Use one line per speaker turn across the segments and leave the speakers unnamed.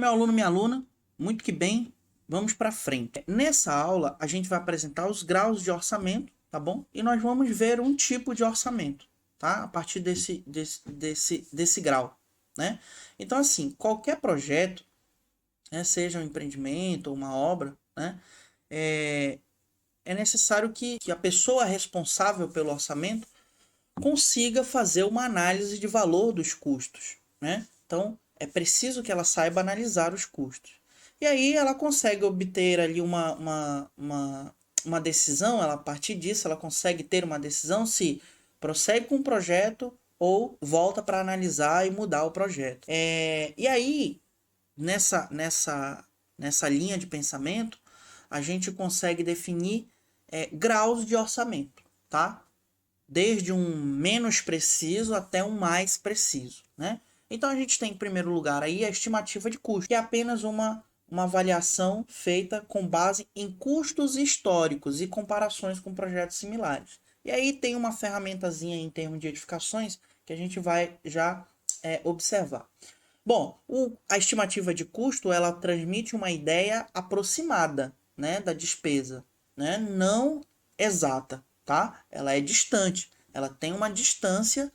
meu aluno, minha aluna, muito que bem, vamos para frente. Nessa aula, a gente vai apresentar os graus de orçamento, tá bom? E nós vamos ver um tipo de orçamento, tá? A partir desse grau, né? Então, assim, qualquer projeto, né, seja um empreendimento ou uma obra, né, é necessário que a pessoa responsável pelo orçamento consiga fazer uma análise de valor dos custos, né? Então, é preciso que ela saiba analisar os custos. E aí ela consegue obter ali uma decisão, ela, a partir disso ela consegue ter uma decisão se prossegue com o projeto ou volta para analisar e mudar o projeto. E aí, nessa linha de pensamento, a gente consegue definir graus de orçamento, tá? Desde um menos preciso até um mais preciso, né? Então a gente tem em primeiro lugar aí a estimativa de custo, que é apenas uma avaliação feita com base em custos históricos e comparações com projetos similares. E aí tem uma ferramentazinha em termos de edificações que a gente vai já observar. Bom, a estimativa de custo ela transmite uma ideia aproximada, né, da despesa, né, não exata, tá? Ela é distante, ela tem uma distância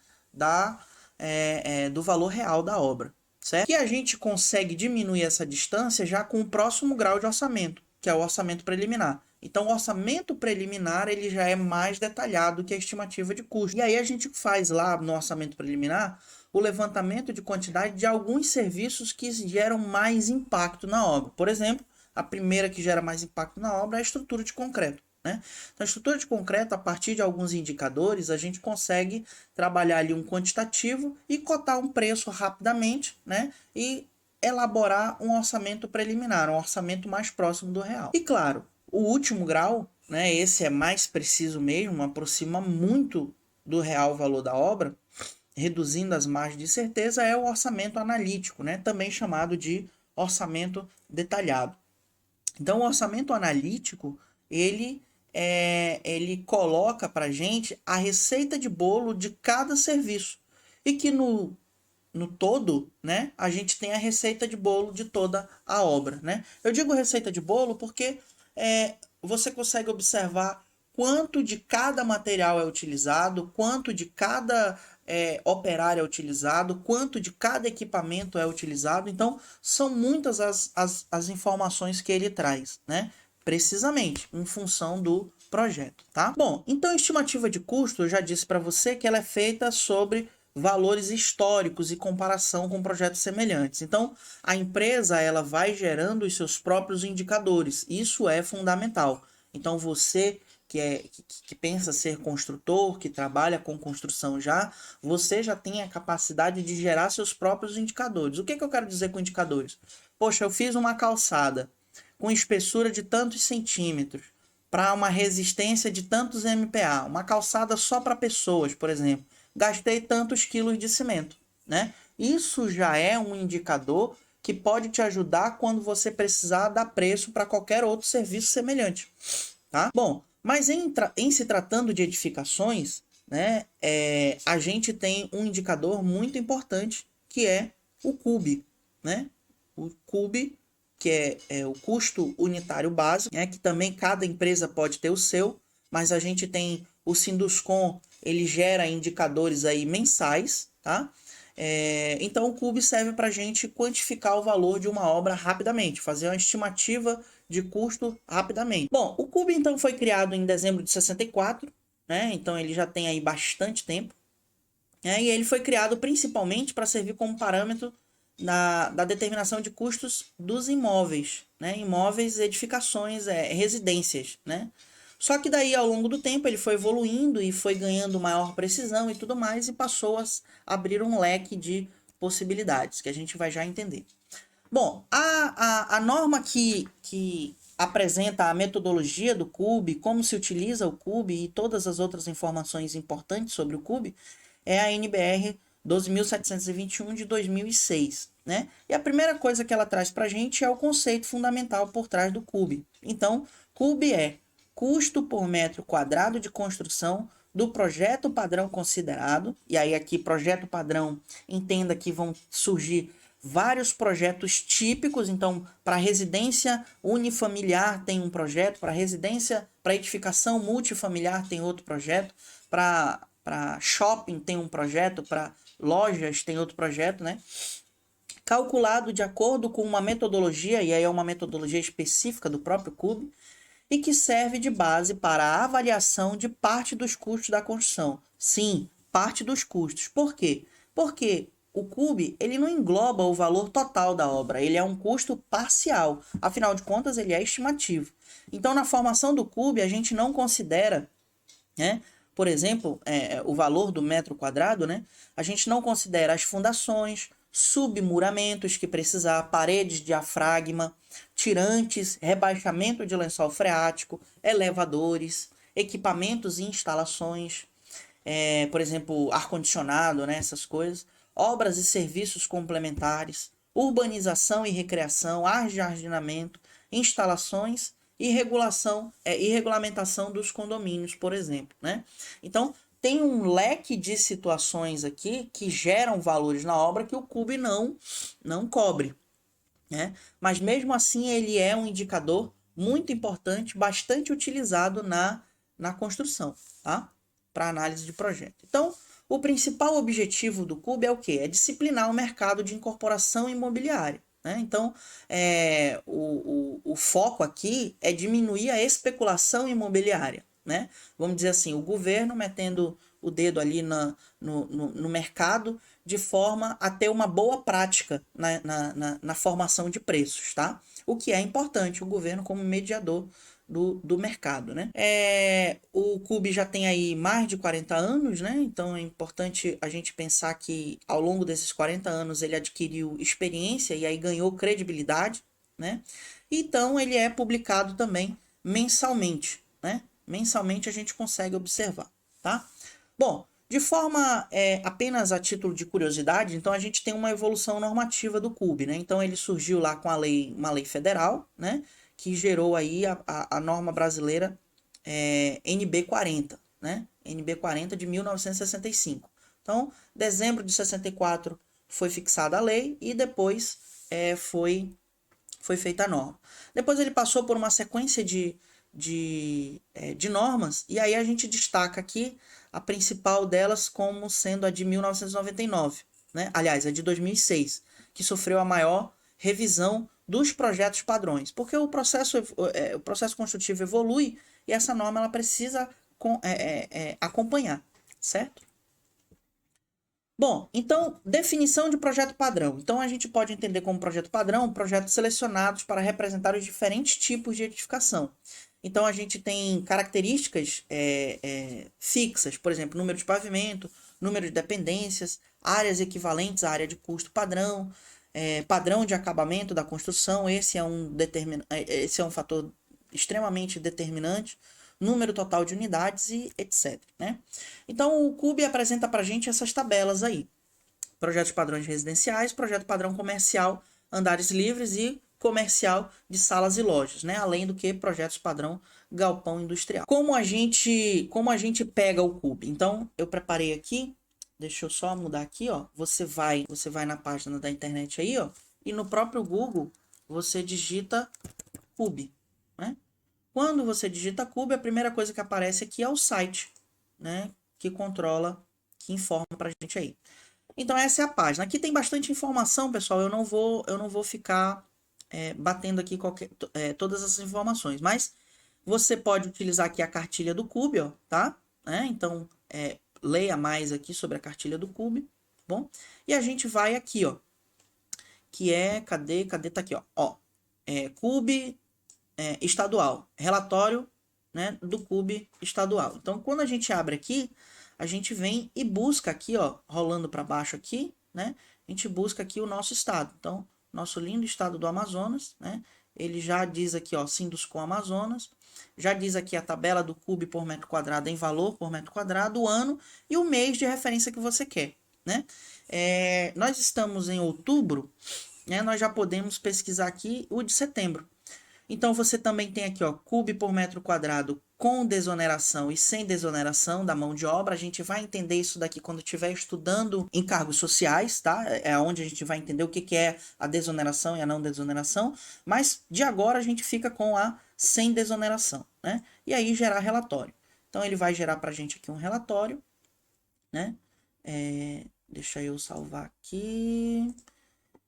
do valor real da obra, certo? E a gente consegue diminuir essa distância já com o próximo grau de orçamento, que é o orçamento preliminar. Então, o orçamento preliminar ele já é mais detalhado que a estimativa de custo. E aí a gente faz lá no orçamento preliminar o levantamento de quantidade de alguns serviços que geram mais impacto na obra. Por exemplo, a primeira que gera mais impacto na obra é a estrutura de concreto, né? Então, a estrutura de concreto, a partir de alguns indicadores, a gente consegue trabalhar ali um quantitativo e cotar um preço rapidamente, né? E elaborar um orçamento preliminar, um orçamento mais próximo do real. E claro, o último grau, né, esse é mais preciso mesmo, aproxima muito do real valor da obra, reduzindo as margens de certeza, é o orçamento analítico, né, também chamado de orçamento detalhado. Então, o orçamento analítico, ele coloca para a gente a receita de bolo de cada serviço. E que no todo, né, a gente tem a receita de bolo de toda a obra, né? Eu digo receita de bolo porque você consegue observar quanto de cada material é utilizado, quanto de cada operário é utilizado, quanto de cada equipamento é utilizado. Então, são muitas as informações que ele traz, né? Precisamente em função do projeto, tá? Bom, então a estimativa de custo, eu já disse para você que ela é feita sobre valores históricos e comparação com projetos semelhantes. Então, a empresa ela vai gerando os seus próprios indicadores. Isso é fundamental. Então, você que pensa ser construtor, que trabalha com construção já, você já tem a capacidade de gerar seus próprios indicadores. O que eu quero dizer com indicadores? Poxa, eu fiz uma calçada com espessura de tantos centímetros para uma resistência de tantos MPa, uma calçada só para pessoas, por exemplo. Gastei tantos quilos de cimento, né? Isso já é um indicador que pode te ajudar quando você precisar dar preço para qualquer outro serviço semelhante, tá? Bom, mas em se tratando de edificações, né, a gente tem um indicador muito importante que é o CUB, né? O CUB, que é o custo unitário básico, né, que também cada empresa pode ter o seu, mas a gente tem o Sinduscon, ele gera indicadores aí mensais, tá? Então o CUB serve para a gente quantificar o valor de uma obra rapidamente, fazer uma estimativa de custo rapidamente. Bom, o CUB então foi criado em dezembro de 64, né? Então ele já tem aí bastante tempo, né? E ele foi criado principalmente para servir como parâmetro da determinação de custos dos imóveis, né? Imóveis, edificações, residências, né? Só que daí, ao longo do tempo, ele foi evoluindo e foi ganhando maior precisão e tudo mais, e passou a abrir um leque de possibilidades, que a gente vai já entender. Bom, a norma que apresenta a metodologia do CUB, como se utiliza o CUB e todas as outras informações importantes sobre o CUB, é a NBR 12.721 de 2006, né? E a primeira coisa que ela traz para a gente é o conceito fundamental por trás do CUB. Então, CUB é custo por metro quadrado de construção do projeto padrão considerado, e aí aqui projeto padrão, entenda que vão surgir vários projetos típicos. Então, para residência unifamiliar tem um projeto, para edificação multifamiliar tem outro projeto, para shopping tem um projeto, para lojas tem outro projeto, né? Calculado de acordo com uma metodologia, e aí é uma metodologia específica do próprio CUB, e que serve de base para a avaliação de parte dos custos da construção. Sim, parte dos custos. Por quê? Porque o CUB ele não engloba o valor total da obra, ele é um custo parcial. Afinal de contas, ele é estimativo. Então, na formação do CUB, a gente não considera, né, por exemplo, o valor do metro quadrado, né, a gente não considera as fundações, submuramentos que precisar, paredes de diafragma, tirantes, rebaixamento de lençol freático, elevadores, equipamentos e instalações, por exemplo, ar-condicionado, né, essas coisas, obras e serviços complementares, urbanização e recreação, ajardinamento, instalações e regulação e regulamentação dos condomínios, por exemplo, né? Então, tem um leque de situações aqui que geram valores na obra que o CUB não cobre, né? Mas mesmo assim ele é um indicador muito importante, bastante utilizado na construção, tá? Para análise de projeto. Então, o principal objetivo do CUB é o quê? É disciplinar o mercado de incorporação imobiliária, né? Então, o foco aqui é diminuir a especulação imobiliária, né? Vamos dizer assim, o governo metendo o dedo ali no mercado de forma a ter uma boa prática na formação de preços, tá? O que é importante, o governo como mediador do mercado, né? O CUB já tem aí mais de 40 anos, né? Então é importante a gente pensar que ao longo desses 40 anos ele adquiriu experiência e aí ganhou credibilidade, né? Então ele é publicado também mensalmente, né? Mensalmente a gente consegue observar, tá? Bom, de forma apenas a título de curiosidade, então a gente tem uma evolução normativa do CUB, né? Então ele surgiu lá com uma lei federal, né? Que gerou aí a norma brasileira NB 40, né? NB 40 de 1965. Então, dezembro de 64 foi fixada a lei e depois foi feita a norma. Depois ele passou por uma sequência de normas, e aí a gente destaca aqui a principal delas como sendo a de 1999, né? Aliás, a de 2006, que sofreu a maior revisão dos projetos padrões, porque o processo construtivo evolui e essa norma ela precisa acompanhar, certo? Bom, então, definição de projeto padrão. Então, a gente pode entender como projeto padrão projetos selecionados para representar os diferentes tipos de edificação. Então, a gente tem características fixas, por exemplo, número de pavimento, número de dependências, áreas equivalentes à área de custo padrão, padrão de acabamento da construção, esse é um fator extremamente determinante, número total de unidades e etc, né? Então, o CUB apresenta para a gente essas tabelas aí. Projetos padrões residenciais, projeto padrão comercial, andares livres e comercial de salas e lojas, né? Além do que projetos padrão galpão industrial. Como a gente pega o CUB? Então, eu preparei aqui, deixa eu só mudar aqui, ó. Você vai na página da internet aí, ó, e no próprio Google você digita CUB, né? Quando você digita CUB, a primeira coisa que aparece aqui é o site, né, que informa pra gente aí. Então essa é a página. Aqui tem bastante informação, pessoal. Eu não vou ficar batendo aqui todas essas informações, mas você pode utilizar aqui a cartilha do CUB, ó, tá? Então leia mais aqui sobre a cartilha do CUB, bom? E a gente vai aqui, ó, que cadê tá aqui, ó, CUB estadual, relatório, né, do CUB estadual. Então, quando a gente abre aqui, a gente vem e busca aqui, ó, rolando para baixo aqui, né, a gente busca aqui o nosso estado. Então, nosso lindo estado do Amazonas, né, ele já diz aqui, ó, Sinduscom Amazonas, já diz aqui a tabela do CUB por metro quadrado em valor por metro quadrado, o ano e o mês de referência que você quer, né. Nós estamos em outubro, né, nós já podemos pesquisar aqui o de setembro. Então, você também tem aqui, ó, CUB por metro quadrado com desoneração e sem desoneração da mão de obra. A gente vai entender isso daqui quando estiver estudando encargos sociais, tá? É onde a gente vai entender o que é a desoneração e a não desoneração, mas de agora a gente fica com a sem desoneração, né? E aí gerar relatório. Então ele vai gerar para a gente aqui um relatório, né? Deixa eu salvar aqui.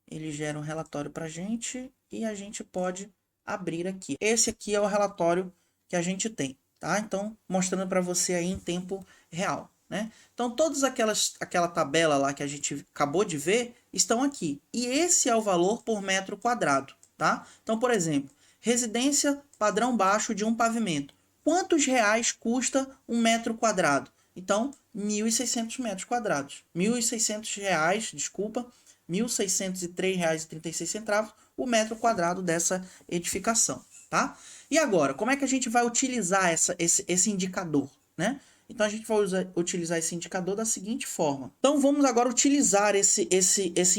Ele gera um relatório para a gente e a gente pode abrir aqui. Esse aqui é o relatório que a gente tem, tá? Então, mostrando para você aí em tempo real, né? Então, todas aquela tabela lá que a gente acabou de ver estão aqui. E esse é o valor por metro quadrado, tá? Então, por exemplo, residência padrão baixo de um pavimento. Quantos reais custa um metro quadrado? Então, 1.600 metros quadrados. R$ 1.600, desculpa, R$ 1.603,36 o metro quadrado dessa edificação, tá? E agora, como é que a gente vai utilizar esse indicador, né? Então, a gente vai utilizar esse indicador da seguinte forma. Então, vamos agora utilizar esse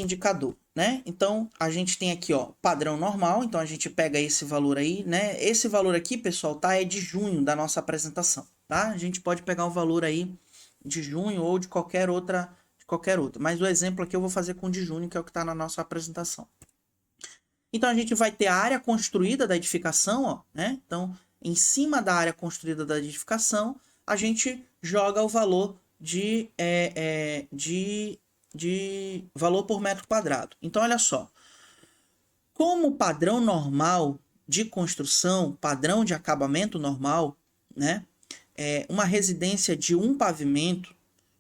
indicador, né? Então, a gente tem aqui, ó, padrão normal. Então, a gente pega esse valor aí, né? Esse valor aqui, pessoal, tá? É de junho da nossa apresentação, tá? A gente pode pegar um valor aí de junho ou de qualquer outra. Mas o exemplo aqui eu vou fazer com o de junho, que é o que está na nossa apresentação. Então, a gente vai ter a área construída da edificação, ó, né? Então, em cima da área construída da edificação, a gente joga o valor de valor por metro quadrado. Então, olha só. Como padrão normal de construção, padrão de acabamento normal, né? Uma residência de um pavimento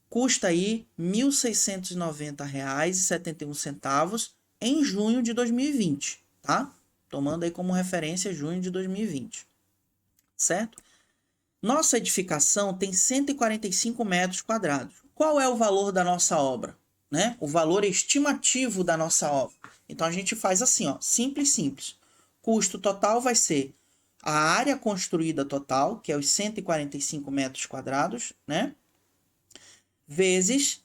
custa aí R$ 1.690,71 em junho de 2020, tá? Tomando aí como referência junho de 2020, certo? Nossa edificação tem 145 metros quadrados. Qual é o valor da nossa obra, né? O valor estimativo da nossa obra. Então a gente faz assim, ó, simples. Custo total vai ser a área construída total, que é os 145 metros quadrados, né? Vezes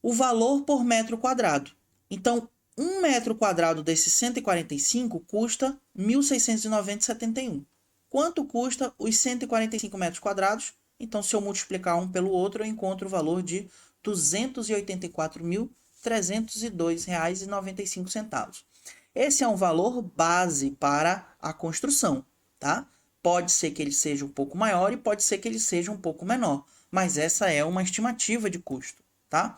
o valor por metro quadrado. Então, um metro quadrado desses 145 custa R$ 1.690,71. Quanto custa os 145 metros quadrados? Então, se eu multiplicar um pelo outro, eu encontro o valor de R$ 284.302,95. Esse é um valor base para a construção, tá? Pode ser que ele seja um pouco maior e pode ser que ele seja um pouco menor, mas essa é uma estimativa de custo, tá?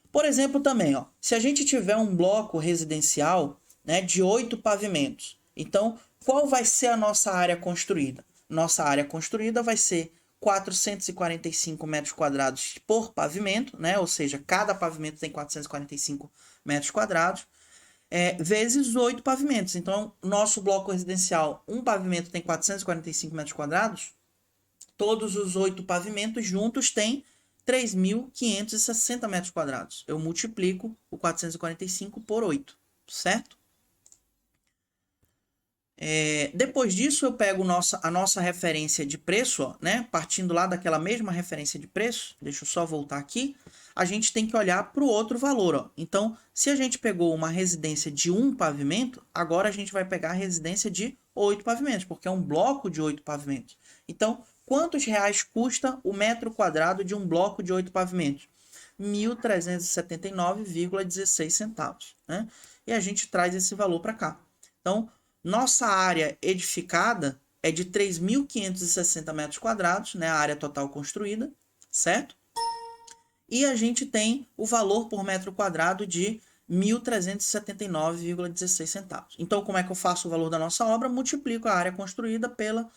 Por exemplo, também, ó, se a gente tiver um bloco residencial, né, de 8 pavimentos, então qual vai ser a nossa área construída? Nossa área construída vai ser 445 metros quadrados por pavimento, né? Ou seja, cada pavimento tem 445 metros quadrados, vezes 8 pavimentos. Então, nosso bloco residencial, um pavimento tem 445 metros quadrados, todos os 8 pavimentos juntos têm 3.560 metros quadrados. Eu multiplico o 445 por 8, certo? Depois disso, eu pego a nossa referência de preço, ó, né? Partindo lá daquela mesma referência de preço, deixa eu só voltar aqui, a gente tem que olhar para o outro valor, ó. Então, se a gente pegou uma residência de um pavimento, agora a gente vai pegar a residência de 8 pavimentos, porque é um bloco de 8 pavimentos. Então, quantos reais custa o metro quadrado de um bloco de 8 pavimentos? R$ 1.379,16, né? E a gente traz esse valor para cá. Então, nossa área edificada é de 3.560 metros quadrados, né? A área total construída, certo? E a gente tem o valor por metro quadrado de R$ 1.379,16. Então, como é que eu faço o valor da nossa obra? Multiplico a área construída pelo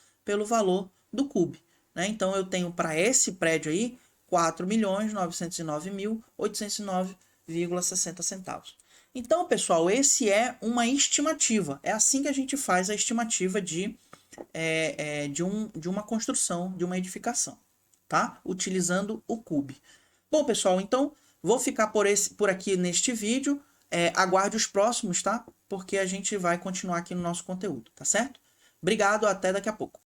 valor do CUB, né? Então, eu tenho para esse prédio aí R$ 4.909.809,60. Então, pessoal, esse é uma estimativa. É assim que a gente faz a estimativa de uma construção, de uma edificação, tá? Utilizando o CUB. Bom, pessoal, então vou ficar por aqui neste vídeo. Aguarde os próximos, tá? Porque a gente vai continuar aqui no nosso conteúdo, tá certo? Obrigado, até daqui a pouco.